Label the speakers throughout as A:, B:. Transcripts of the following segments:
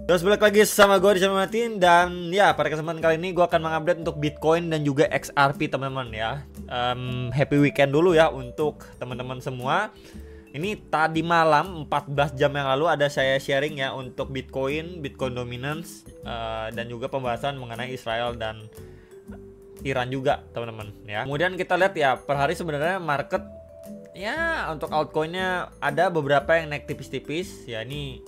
A: Terus balik lagi sama gue di channel Martin. Dan ya pada kesempatan kali ini gue akan mengupdate untuk Bitcoin dan juga XRP teman-teman ya. Happy weekend dulu ya untuk teman-teman semua. Ini tadi malam 14 jam yang lalu ada saya sharing ya untuk Bitcoin dominance, dan juga pembahasan mengenai Israel dan Iran juga teman-teman ya. Kemudian kita lihat ya per hari sebenarnya market ya untuk altcoinnya ada beberapa yang naik tipis-tipis ya. Ini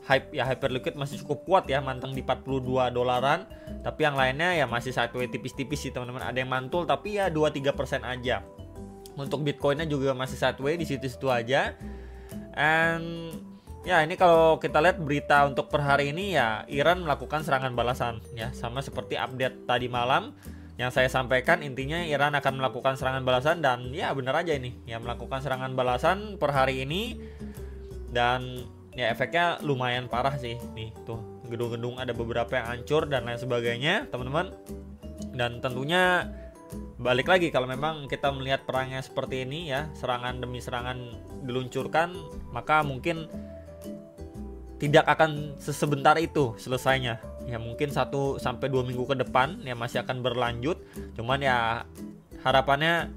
A: Hyperliquid masih cukup kuat ya, manteng di 42 dolaran. Tapi yang lainnya ya masih sideways tipis-tipis sih teman-teman. Ada yang mantul tapi ya 2-3% aja. Untuk Bitcoinnya juga masih sideways di situ-situ aja. And ya ini kalau kita lihat berita untuk per hari ini ya, Iran melakukan serangan balasan ya, sama seperti update tadi malam yang saya sampaikan. Intinya Iran akan melakukan serangan balasan dan ya benar aja ini ya, melakukan serangan balasan per hari ini. Dan ya efeknya lumayan parah sih. Nih tuh gedung-gedung ada beberapa yang hancur dan lain sebagainya teman-teman. Dan tentunya balik lagi kalau memang kita melihat perangnya seperti ini ya, serangan demi serangan diluncurkan, maka mungkin tidak akan sebentar itu selesainya ya, mungkin 1-2 minggu ke depan ya masih akan berlanjut. Cuman ya harapannya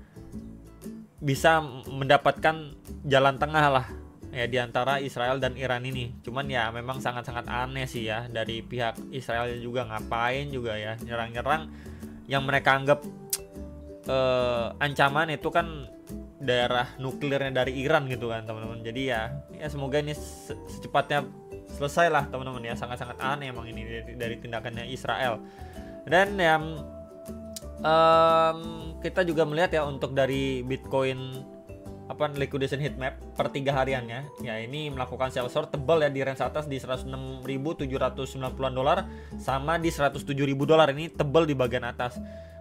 A: bisa mendapatkan jalan tengah lah ya di antara Israel dan Iran ini. Cuman ya memang sangat-sangat aneh sih ya dari pihak Israel juga, ngapain juga ya nyerang-nyerang yang mereka anggap ancaman itu kan daerah nuklirnya dari Iran gitu kan teman-teman. Jadi ya semoga ini secepatnya selesai lah teman-teman ya. Sangat-sangat aneh emang ini dari tindakannya Israel. Dan yang kita juga melihat ya untuk dari Bitcoin liquidation heat map per 3 hariannya ya, ini melakukan sell short tebal ya di range atas di 106.790-an dolar sama di 107.000 dolar. Ini tebal di bagian atas.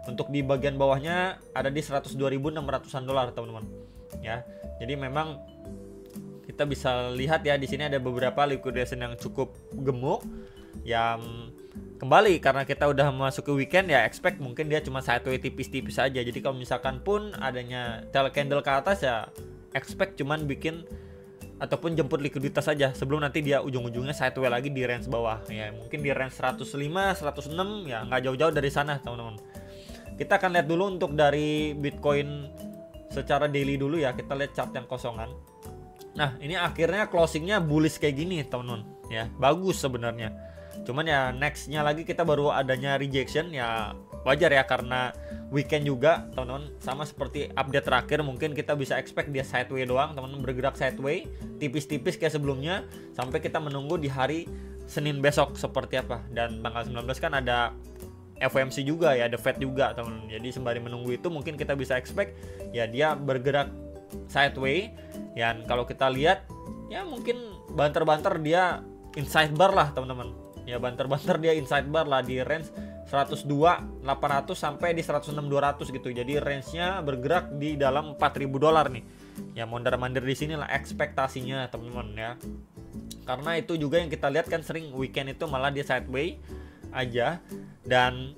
A: Untuk di bagian bawahnya ada di 102.600-an dolar teman-teman ya. Jadi memang kita bisa lihat ya di sini ada beberapa liquidation yang cukup gemuk yang kembali karena kita udah masuk ke weekend ya, expect mungkin dia cuma sideways tipis-tipis aja. Jadi kalau misalkan pun adanya tail candle ke atas ya, expect cuman bikin ataupun jemput likuiditas saja sebelum nanti dia ujung-ujungnya sideways lagi di range bawah ya, mungkin di range 105, 106 ya, nggak jauh-jauh dari sana teman-teman. Kita akan lihat dulu untuk dari Bitcoin secara daily dulu ya. Kita lihat chart yang kosongan. Nah ini akhirnya closingnya bullish kayak gini teman-teman ya, bagus sebenarnya. Cuman ya nextnya lagi kita baru adanya rejection ya, wajar ya karena weekend juga teman-teman. Sama seperti update terakhir, mungkin kita bisa expect dia sideways doang teman-teman, bergerak sideways tipis-tipis kayak sebelumnya sampai kita menunggu di hari Senin besok seperti apa. Dan tanggal 19 kan ada FOMC juga ya, The Fed juga teman-teman. Jadi sembari menunggu itu mungkin kita bisa expect ya dia bergerak sideways. Dan kalau kita lihat ya mungkin banter-banter dia inside bar lah teman-teman. Ya banter-banter dia inside bar lah di range 102.800 sampai di 106.200 gitu. Jadi range-nya bergerak di dalam 4.000 dolar nih. Ya mondar-mandir di sini lah ekspektasinya teman-teman ya. Karena itu juga yang kita lihat kan sering weekend itu malah dia sideways aja. Dan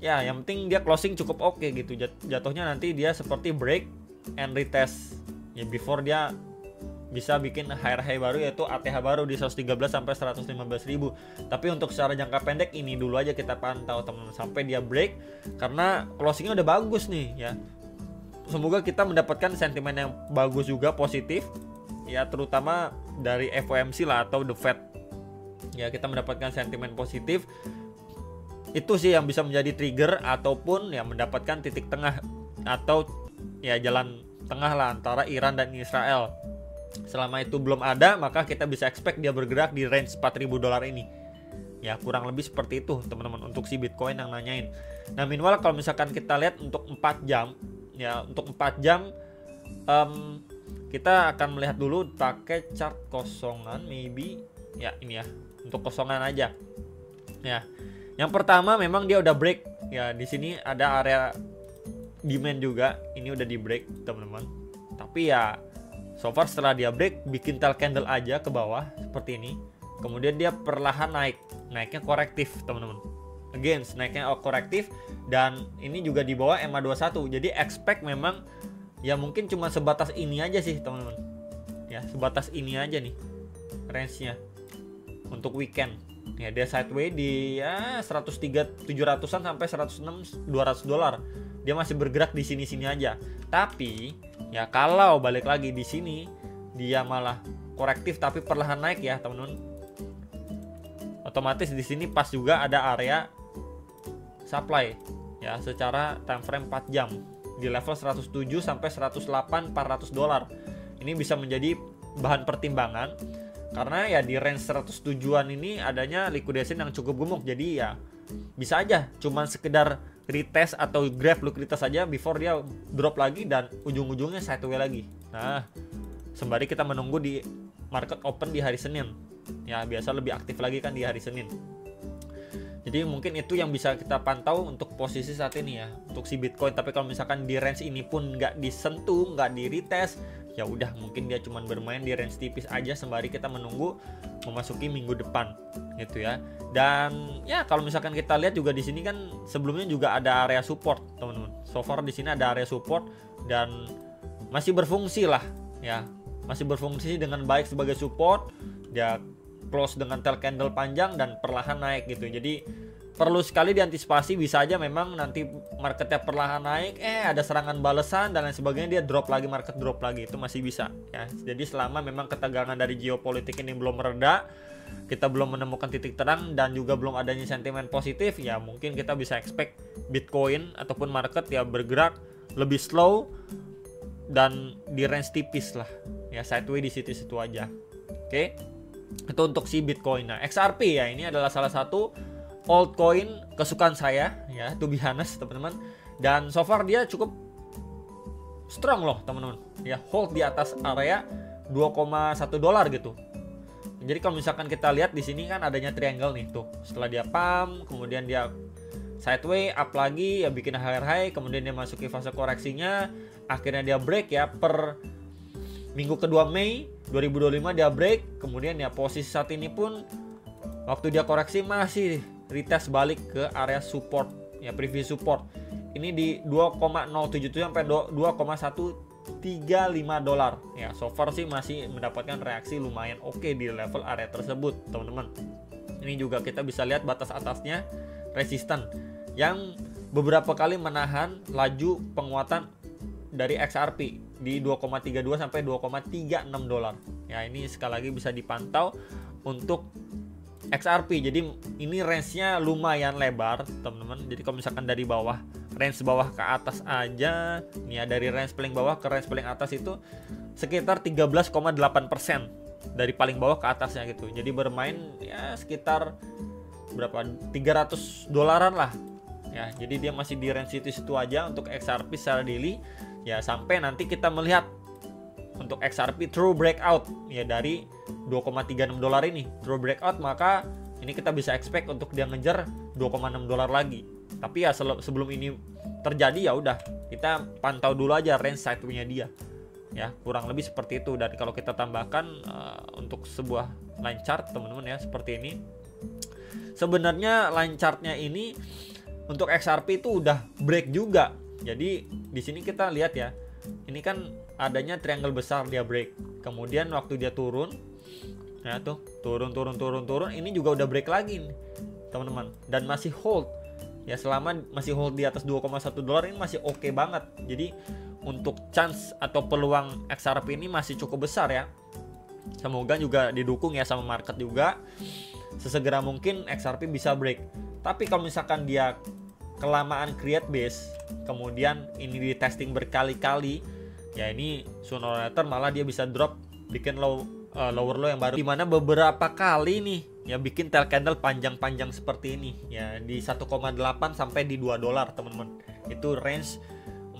A: ya yang penting dia closing cukup oke gitu. Jatuhnya nanti dia seperti break and retest ya, before dia bisa bikin high baru yaitu ATH baru di 113 sampai 115.000. Tapi untuk secara jangka pendek ini dulu aja kita pantau teman-teman sampai dia break, karena closingnya udah bagus nih ya. Semoga kita mendapatkan sentimen yang bagus juga, positif ya, terutama dari FOMC lah atau The Fed ya. Kita mendapatkan sentimen positif itu sih yang bisa menjadi trigger ataupun ya mendapatkan titik tengah atau ya jalan tengah lah antara Iran dan Israel. Selama itu belum ada, maka kita bisa expect dia bergerak di range 4.000 dolar ini. Ya kurang lebih seperti itu teman-teman untuk si Bitcoin yang nanyain. Nah meanwhile kalau misalkan kita lihat untuk 4 jam ya, untuk 4 jam kita akan melihat dulu pakai chart kosongan maybe ya, ini ya untuk kosongan aja ya. Yang pertama memang dia udah break ya, di sini ada area demand juga, ini udah di break teman-teman. Tapi ya so far setelah dia break bikin tail candle aja ke bawah seperti ini. Kemudian dia perlahan naiknya korektif teman-teman. Again naiknya korektif dan ini juga di bawah MA21. Jadi expect memang ya mungkin cuma sebatas ini aja sih teman-teman. Ya sebatas ini aja nih range-nya. untuk weekend. Ya dia sideways di ya 103 700-an sampai 106 200 dolar. Dia masih bergerak di sini-sini aja. Tapi ya kalau balik lagi di sini dia malah korektif tapi perlahan naik ya, teman-teman. Otomatis di sini pas juga ada area supply ya secara time frame 4 jam di level 107 sampai 108 400 dolar. Ini bisa menjadi bahan pertimbangan karena ya di range 107-an ini adanya liquidation yang cukup gemuk. Jadi ya bisa aja cuman sekedar retest atau grab liquiditas saja before dia drop lagi dan ujung-ujungnya sideways lagi. Nah, sembari kita menunggu di market open di hari Senin. Ya, biasa lebih aktif lagi kan di hari Senin. Jadi mungkin itu yang bisa kita pantau untuk posisi saat ini ya, untuk si Bitcoin. Tapi kalau misalkan di range ini pun nggak disentuh, nggak di retest, ya udah mungkin dia cuma bermain di range tipis aja sembari kita menunggu memasuki minggu depan gitu ya. Dan ya kalau misalkan kita lihat juga di sini kan sebelumnya juga ada area support, teman-teman. So far di sini ada area support dan masih berfungsi lah ya. Masih berfungsi dengan baik sebagai support. Dia close dengan tail candle panjang dan perlahan naik gitu. Jadi perlu sekali diantisipasi, bisa aja memang nanti marketnya perlahan naik, ada serangan balasan dan lain sebagainya, dia drop lagi, market drop lagi, itu masih bisa ya. Jadi selama memang ketegangan dari geopolitik ini belum mereda, kita belum menemukan titik terang dan juga belum adanya sentimen positif, ya mungkin kita bisa expect Bitcoin ataupun market ya bergerak lebih slow dan di range tipis lah ya, sideways di situ-situ aja. Oke. Itu untuk si Bitcoin. Nah, XRP ya ini adalah salah satu altcoin kesukaan saya ya, to be honest teman-teman. Dan so far dia cukup strong loh teman-teman. Ya hold di atas area 2,1 dolar gitu. Jadi kalau misalkan kita lihat di sini kan adanya triangle nih tuh. Setelah dia pump, kemudian dia sideways up lagi ya, bikin higher high, kemudian dia masuki fase koreksinya, akhirnya dia break ya per minggu kedua Mei 2025 dia break. Kemudian ya posisi saat ini pun waktu dia koreksi masih retest balik ke area support ya, previous support. Ini di 2,077 sampai 2,135 dolar. Ya, so far sih masih mendapatkan reaksi lumayan oke di level area tersebut, teman-teman. Ini juga kita bisa lihat batas atasnya resisten yang beberapa kali menahan laju penguatan dari XRP di 2,32 sampai 2,36 dolar. Ya, ini sekali lagi bisa dipantau untuk XRP. Jadi ini range-nya lumayan lebar, teman-teman. Jadi kalau misalkan dari bawah, range bawah ke atas aja, nih ya, dari range paling bawah ke range paling atas itu sekitar 13,8% dari paling bawah ke atasnya gitu. Jadi bermain ya sekitar berapa? 300 dolaran lah. Ya, jadi dia masih di range situ-situ aja untuk XRP secara daily. Ya, sampai nanti kita melihat untuk XRP true breakout ya dari 2,36 dolar ini true breakout, maka ini kita bisa expect untuk dia ngejar 2,6 dolar lagi. Tapi ya sebelum ini terjadi ya udah kita pantau dulu aja range sideways-nya dia. Ya, kurang lebih seperti itu. Dan kalau kita tambahkan untuk sebuah line chart teman-teman ya seperti ini. Sebenarnya line chart-nya ini untuk XRP itu udah break juga. Jadi di sini kita lihat ya, ini kan adanya triangle besar, dia break. Kemudian waktu dia turun, ya tuh turun, ini juga udah break lagi nih, teman-teman. Dan masih hold. Ya selama masih hold di atas 2,1 dolar ini masih oke banget. Jadi untuk chance atau peluang XRP ini masih cukup besar ya. Semoga juga didukung ya sama market juga. Sesegera mungkin XRP bisa break. Tapi kalau misalkan dia kelamaan create base, kemudian ini di testing berkali-kali, ya ini sooner or later malah dia bisa drop, bikin lower low yang baru, dimana beberapa kali nih ya bikin tail candle panjang-panjang seperti ini ya di 1,8 sampai di 2 dolar teman-teman. Itu range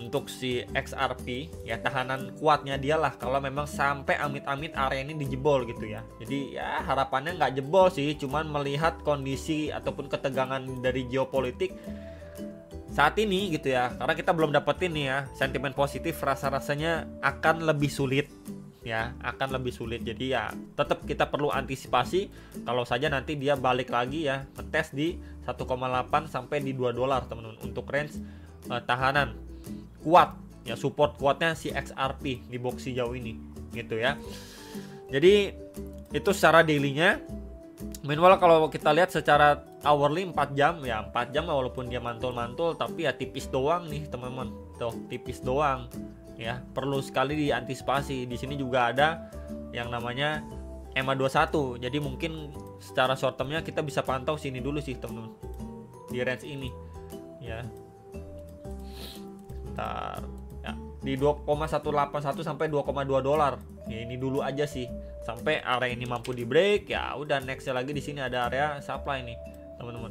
A: untuk si XRP ya, tahanan kuatnya dia lah kalau memang sampai amit-amit area ini dijebol gitu ya. Jadi ya harapannya nggak jebol sih, cuman melihat kondisi ataupun ketegangan dari geopolitik saat ini gitu ya, karena kita belum dapetin nih ya sentimen positif, rasa-rasanya akan lebih sulit ya, akan lebih sulit. Jadi ya tetap kita perlu antisipasi kalau saja nanti dia balik lagi ya ngetes di 1,8 sampai di 2 dolar teman-teman untuk range tahanan kuat ya, support kuatnya si XRP di box hijau ini gitu ya. Jadi itu secara daily-nya. Meanwhile kalau kita lihat secara hourly 4 jam ya 4 jam walaupun dia mantul-mantul tapi ya tipis doang nih teman-teman. Tuh, tipis doang. Ya, perlu sekali diantisipasi. Di sini juga ada yang namanya EMA 21. Jadi mungkin secara short termnya kita bisa pantau sini dulu sih, teman-teman. Di range ini. Ya. Bentar. Ya, di 2,181 sampai 2,2 dolar. Ya, ini dulu aja sih. Sampai area ini mampu di break, ya udah nextnya lagi di sini ada area supply nih, teman-teman.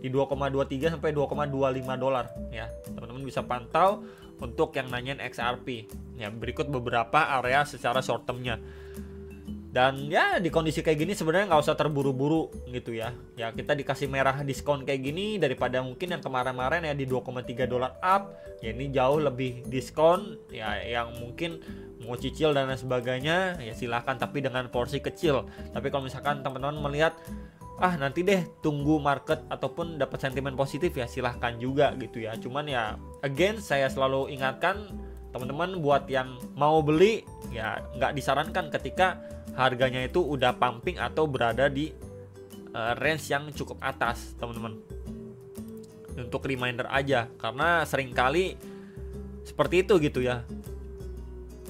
A: Di 2,23 sampai 2,25 dolar ya. Teman-teman bisa pantau untuk yang nanyain XRP. Ya, berikut beberapa area secara short termnya. Dan ya di kondisi kayak gini sebenarnya nggak usah terburu-buru gitu ya. Ya kita dikasih merah diskon kayak gini daripada mungkin yang kemarin-kemarin ya di 2,3 dolar up. Ya ini jauh lebih diskon ya, yang mungkin mau cicil dan lain sebagainya ya silahkan, tapi dengan porsi kecil. Tapi kalau misalkan teman-teman melihat nanti deh tunggu market ataupun dapat sentimen positif ya silahkan juga gitu ya. Cuman ya again saya selalu ingatkan teman-teman buat yang mau beli ya nggak disarankan ketika harganya itu udah pumping atau berada di range yang cukup atas, teman-teman. Untuk reminder aja, karena seringkali seperti itu gitu ya.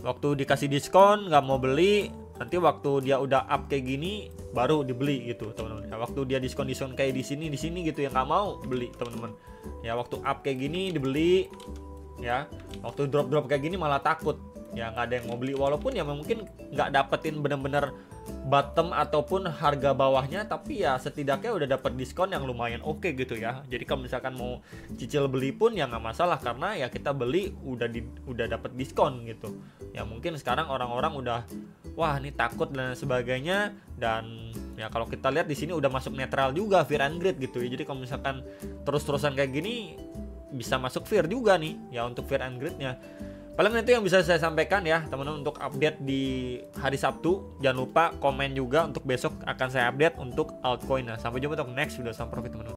A: Waktu dikasih diskon nggak mau beli, nanti waktu dia udah up kayak gini baru dibeli gitu, teman-teman. Ya, waktu dia diskon kayak di sini gitu ya nggak mau beli, teman-teman. Ya waktu up kayak gini dibeli, ya waktu drop kayak gini malah takut. Ya nggak ada yang mau beli, walaupun ya mungkin nggak dapetin bener-bener bottom ataupun harga bawahnya, tapi ya setidaknya udah dapet diskon yang lumayan oke gitu ya. Jadi kalau misalkan mau cicil beli pun ya nggak masalah, karena ya kita beli udah dapet diskon gitu. Ya mungkin sekarang orang-orang udah wah ini takut dan sebagainya, dan ya kalau kita lihat di sini udah masuk netral juga fear and greed gitu ya. Jadi kalau misalkan terus-terusan kayak gini bisa masuk fear juga nih ya untuk fear and greednya. Paling itu yang bisa saya sampaikan ya teman-teman untuk update di hari Sabtu. Jangan lupa komen juga untuk besok akan saya update untuk altcoin. Nah, sampai jumpa untuk next video. Sampai profit teman-teman.